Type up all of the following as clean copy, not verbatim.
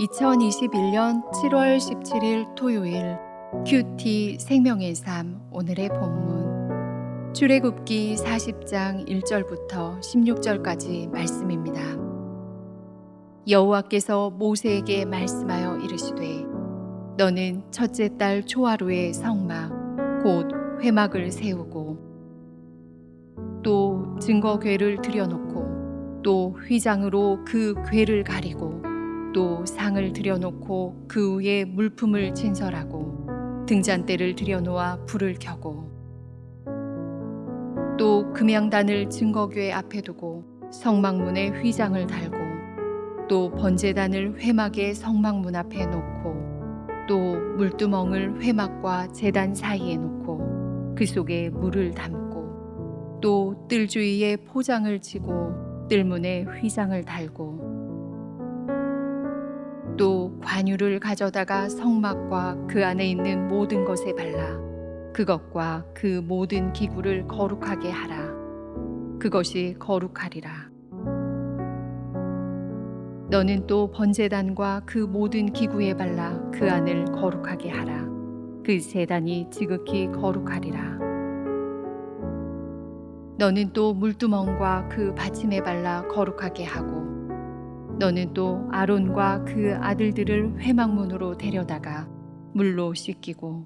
2021년 7월 17일 토요일 큐티 생명의 삶 오늘의 본문 출애굽기 40장 1절부터 16절까지 말씀입니다. 여호와께서 모세에게 말씀하여 이르시되 너는 첫째 달 초하루에 성막 곧 회막을 세우고 또 증거궤를 들여놓고 또 휘장으로 그 궤를 가리고 또 상을 들여놓고 그 위에 물품을 진설하고 등잔대를 들여놓아 불을 켜고 또 금양단을 증거궤 앞에 두고 성막문에 휘장을 달고 또 번제단을 회막의 성막문 앞에 놓고 또 물두멍을 회막과 제단 사이에 놓고 그 속에 물을 담고 또 뜰 주위에 포장을 치고 뜰문에 휘장을 달고 또 관유를 가져다가 성막과 그 안에 있는 모든 것에 발라 그것과 그 모든 기구를 거룩하게 하라. 그것이 거룩하리라. 너는 또 번제단과 그 모든 기구에 발라 그 안을 거룩하게 하라. 그 제단이 지극히 거룩하리라. 너는 또 물두멍과 그 받침에 발라 거룩하게 하고 너는 또 아론과 그 아들들을 회막문으로 데려다가 물로 씻기고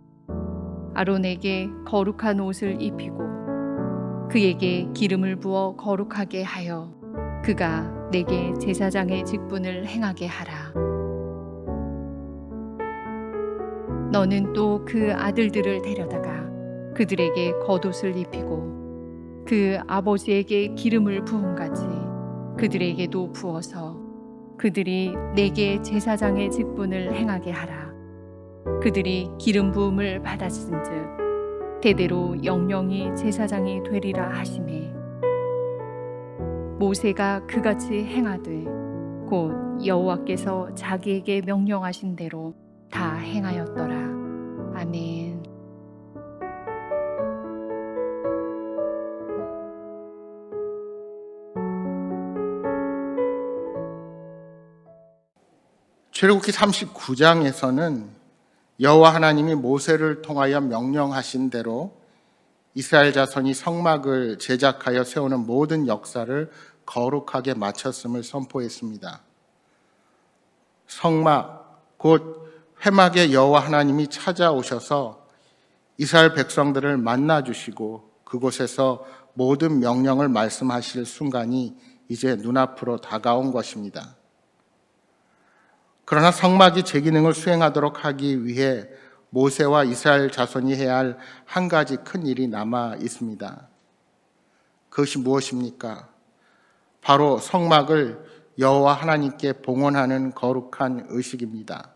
아론에게 거룩한 옷을 입히고 그에게 기름을 부어 거룩하게 하여 그가 내게 제사장의 직분을 행하게 하라. 너는 또 그 아들들을 데려다가 그들에게 겉옷을 입히고 그 아버지에게 기름을 부음같이 그들에게도 부어서 그들이 내게 제사장의 직분을 행하게 하라. 그들이 기름 부음을 받았은즉 대대로 영영이 제사장이 되리라 하시매 모세가 그같이 행하되 곧 여호와께서 자기에게 명령하신 대로 다 행하였더라. 아멘. 출애굽기 39장에서는 여호와 하나님이 모세를 통하여 명령하신 대로 이스라엘 자손이 성막을 제작하여 세우는 모든 역사를 거룩하게 마쳤음을 선포했습니다. 성막, 곧 회막에 여호와 하나님이 찾아오셔서 이스라엘 백성들을 만나주시고 그곳에서 모든 명령을 말씀하실 순간이 이제 눈앞으로 다가온 것입니다. 그러나 성막이 제 기능을 수행하도록 하기 위해 모세와 이스라엘 자손이 해야 할 한 가지 큰 일이 남아 있습니다. 그것이 무엇입니까? 바로 성막을 여호와 하나님께 봉헌하는 거룩한 의식입니다.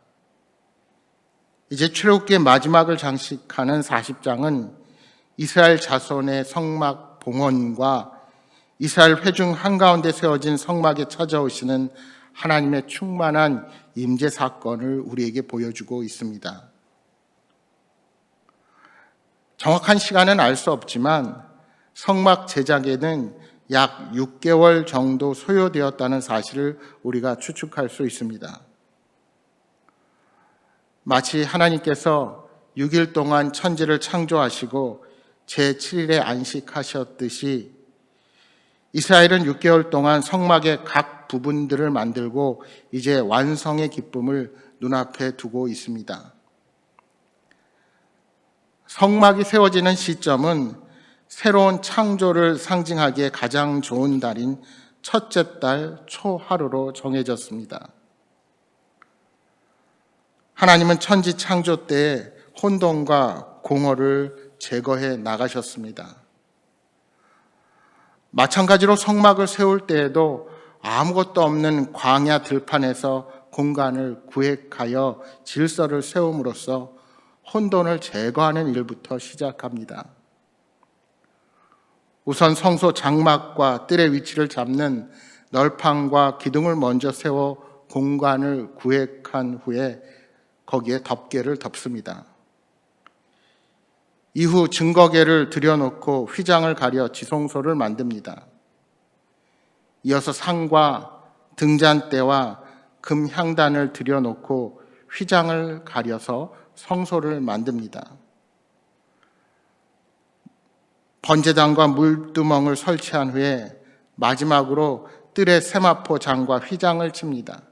이제 출애굽기의 마지막을 장식하는 40장은 이스라엘 자손의 성막 봉헌과 이스라엘 회중 한가운데 세워진 성막에 찾아오시는 하나님의 충만한 임재 사건을 우리에게 보여주고 있습니다. 정확한 시간은 알 수 없지만 성막 제작에는 약 6개월 정도 소요되었다는 사실을 우리가 추측할 수 있습니다. 마치 하나님께서 6일 동안 천지를 창조하시고 제7일에 안식하셨듯이 이스라엘은 6개월 동안 성막의 각 부분들을 만들고 이제 완성의 기쁨을 눈앞에 두고 있습니다. 성막이 세워지는 시점은 새로운 창조를 상징하기에 가장 좋은 달인 첫째 달 초하루로 정해졌습니다. 하나님은 천지 창조 때에 혼돈과 공허를 제거해 나가셨습니다. 마찬가지로 성막을 세울 때에도 아무것도 없는 광야 들판에서 공간을 구획하여 질서를 세움으로써 혼돈을 제거하는 일부터 시작합니다. 우선 성소 장막과 뜰의 위치를 잡는 널판과 기둥을 먼저 세워 공간을 구획한 후에 거기에 덮개를 덮습니다. 이후 증거궤를 들여놓고 휘장을 가려 지성소를 만듭니다. 이어서 상과 등잔대와 금 향단을 들여놓고 휘장을 가려서 성소를 만듭니다. 번제단과 물두멍을 설치한 후에 마지막으로 뜰에 세마포 장과 휘장을 칩니다.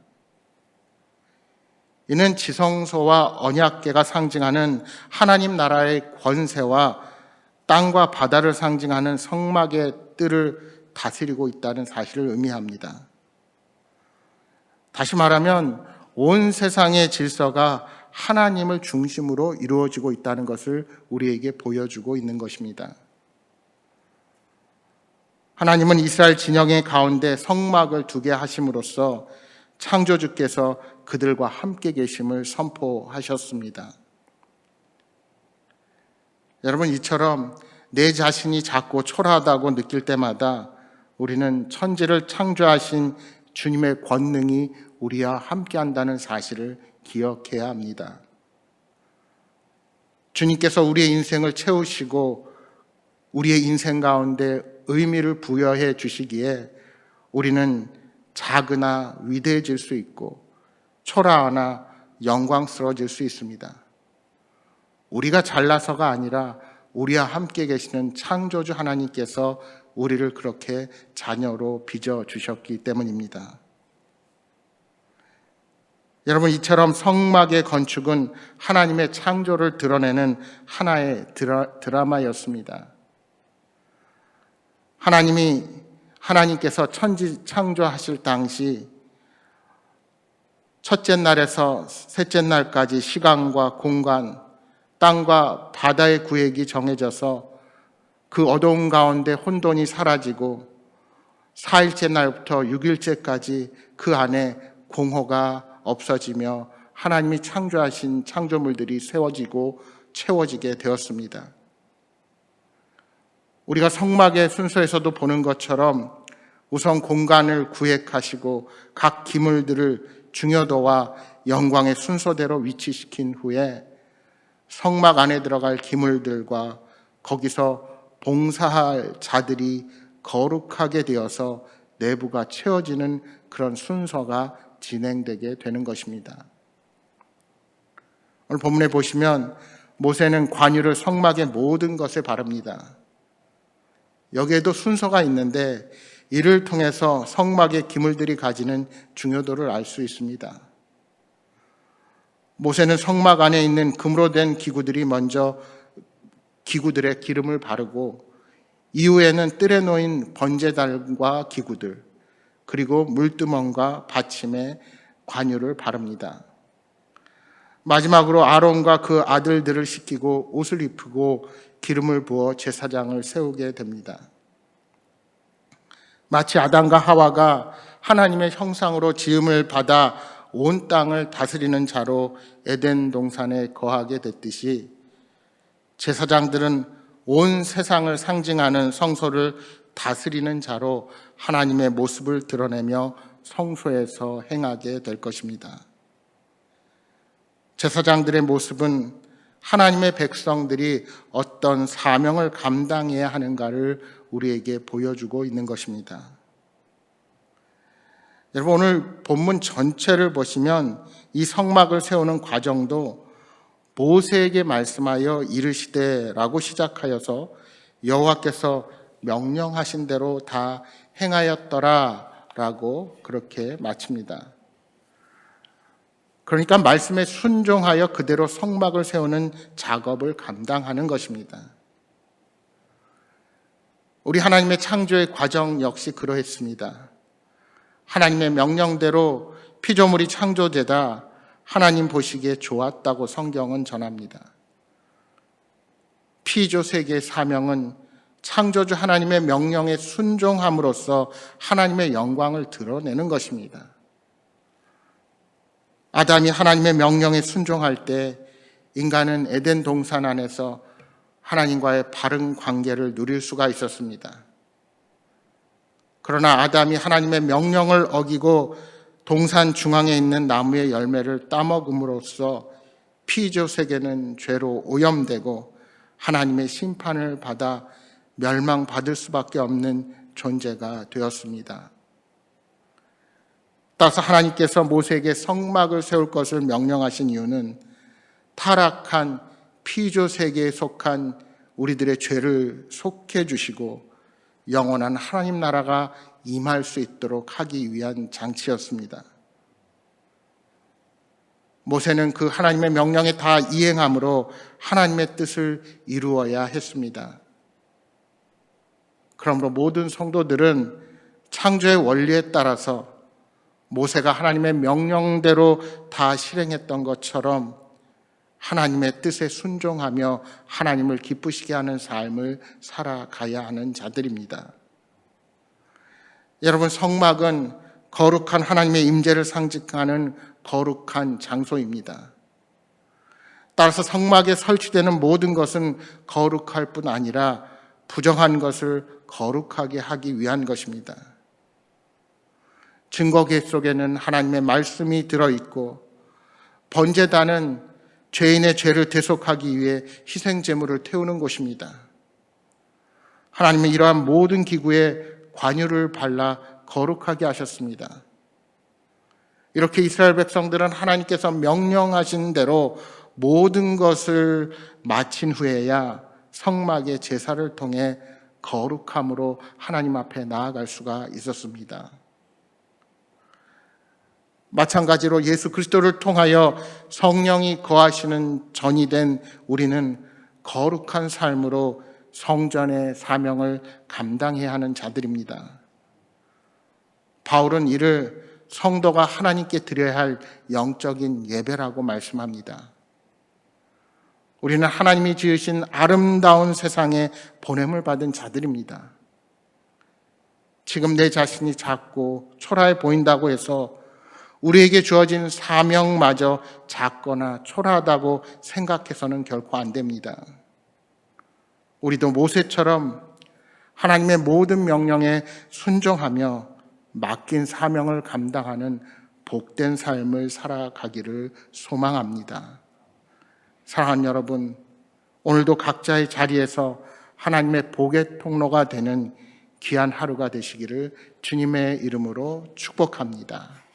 이는 지성소와 언약궤가 상징하는 하나님 나라의 권세와 땅과 바다를 상징하는 성막의 뜰을 다스리고 있다는 사실을 의미합니다. 다시 말하면 온 세상의 질서가 하나님을 중심으로 이루어지고 있다는 것을 우리에게 보여주고 있는 것입니다. 하나님은 이스라엘 진영의 가운데 성막을 두게 하심으로써 창조주께서 그들과 함께 계심을 선포하셨습니다. 여러분, 이처럼 내 자신이 작고 초라하다고 느낄 때마다 우리는 천지를 창조하신 주님의 권능이 우리와 함께한다는 사실을 기억해야 합니다. 주님께서 우리의 인생을 채우시고 우리의 인생 가운데 의미를 부여해 주시기에 우리는 작으나 위대해질 수 있고 초라하나 영광스러워질 수 있습니다. 우리가 잘나서가 아니라 우리와 함께 계시는 창조주 하나님께서 우리를 그렇게 자녀로 빚어주셨기 때문입니다. 여러분, 이처럼 성막의 건축은 하나님의 창조를 드러내는 하나의 드라마였습니다. 하나님께서 천지 창조하실 당시 첫째 날에서 셋째 날까지 시간과 공간, 땅과 바다의 구획이 정해져서 그 어두운 가운데 혼돈이 사라지고 4일째 날부터 6일째까지 그 안에 공허가 없어지며 하나님이 창조하신 창조물들이 세워지고 채워지게 되었습니다. 우리가 성막의 순서에서도 보는 것처럼 우선 공간을 구획하시고 각 기물들을 중요도와 영광의 순서대로 위치시킨 후에 성막 안에 들어갈 기물들과 거기서 봉사할 자들이 거룩하게 되어서 내부가 채워지는 그런 순서가 진행되게 되는 것입니다. 오늘 본문에 보시면 모세는 관유를 성막의 모든 것에 바릅니다. 여기에도 순서가 있는데 이를 통해서 성막의 기물들이 가지는 중요도를 알 수 있습니다. 모세는 성막 안에 있는 금으로 된 기구들의 기름을 바르고 이후에는 뜰에 놓인 번제단과 기구들, 그리고 물두멍과 받침에 관유를 바릅니다. 마지막으로 아론과 그 아들들을 씻기고 옷을 입히고 기름을 부어 제사장을 세우게 됩니다. 마치 아담과 하와가 하나님의 형상으로 지음을 받아 온 땅을 다스리는 자로 에덴 동산에 거하게 됐듯이 제사장들은 온 세상을 상징하는 성소를 다스리는 자로 하나님의 모습을 드러내며 성소에서 행하게 될 것입니다. 제사장들의 모습은 하나님의 백성들이 어떤 사명을 감당해야 하는가를 우리에게 보여주고 있는 것입니다. 여러분, 오늘 본문 전체를 보시면 이 성막을 세우는 과정도 모세에게 말씀하여 이르시되라고 시작하여서 여호와께서 명령하신 대로 다 행하였더라라고 그렇게 마칩니다. 그러니까 말씀에 순종하여 그대로 성막을 세우는 작업을 감당하는 것입니다. 우리 하나님의 창조의 과정 역시 그러했습니다. 하나님의 명령대로 피조물이 창조되다 하나님 보시기에 좋았다고 성경은 전합니다. 피조 세계의 사명은 창조주 하나님의 명령에 순종함으로써 하나님의 영광을 드러내는 것입니다. 아담이 하나님의 명령에 순종할 때 인간은 에덴 동산 안에서 하나님과의 바른 관계를 누릴 수가 있었습니다. 그러나 아담이 하나님의 명령을 어기고 동산 중앙에 있는 나무의 열매를 따먹음으로써 피조 세계는 죄로 오염되고 하나님의 심판을 받아 멸망받을 수밖에 없는 존재가 되었습니다. 따라서 하나님께서 모세에게 성막을 세울 것을 명령하신 이유는 타락한 피조 세계에 속한 우리들의 죄를 속해 주시고 영원한 하나님 나라가 임할 수 있도록 하기 위한 장치였습니다. 모세는 그 하나님의 명령에 다 이행함으로 하나님의 뜻을 이루어야 했습니다. 그러므로 모든 성도들은 창조의 원리에 따라서 모세가 하나님의 명령대로 다 실행했던 것처럼 하나님의 뜻에 순종하며 하나님을 기쁘시게 하는 삶을 살아가야 하는 자들입니다. 여러분, 성막은 거룩한 하나님의 임재를 상징하는 거룩한 장소입니다. 따라서 성막에 설치되는 모든 것은 거룩할 뿐 아니라 부정한 것을 거룩하게 하기 위한 것입니다. 증거계 속에는 하나님의 말씀이 들어있고 번제단은 죄인의 죄를 대속하기 위해 희생제물을 태우는 곳입니다. 하나님은 이러한 모든 기구에 관유를 발라 거룩하게 하셨습니다. 이렇게 이스라엘 백성들은 하나님께서 명령하신 대로 모든 것을 마친 후에야 성막의 제사를 통해 거룩함으로 하나님 앞에 나아갈 수가 있었습니다. 마찬가지로 예수 그리스도를 통하여 성령이 거하시는 전이 된 우리는 거룩한 삶으로 성전의 사명을 감당해야 하는 자들입니다. 바울은 이를 성도가 하나님께 드려야 할 영적인 예배라고 말씀합니다. 우리는 하나님이 지으신 아름다운 세상에 보냄을 받은 자들입니다. 지금 내 자신이 작고 초라해 보인다고 해서 우리에게 주어진 사명마저 작거나 초라하다고 생각해서는 결코 안 됩니다. 우리도 모세처럼 하나님의 모든 명령에 순종하며 맡긴 사명을 감당하는 복된 삶을 살아가기를 소망합니다. 사랑하는 여러분, 오늘도 각자의 자리에서 하나님의 복의 통로가 되는 귀한 하루가 되시기를 주님의 이름으로 축복합니다.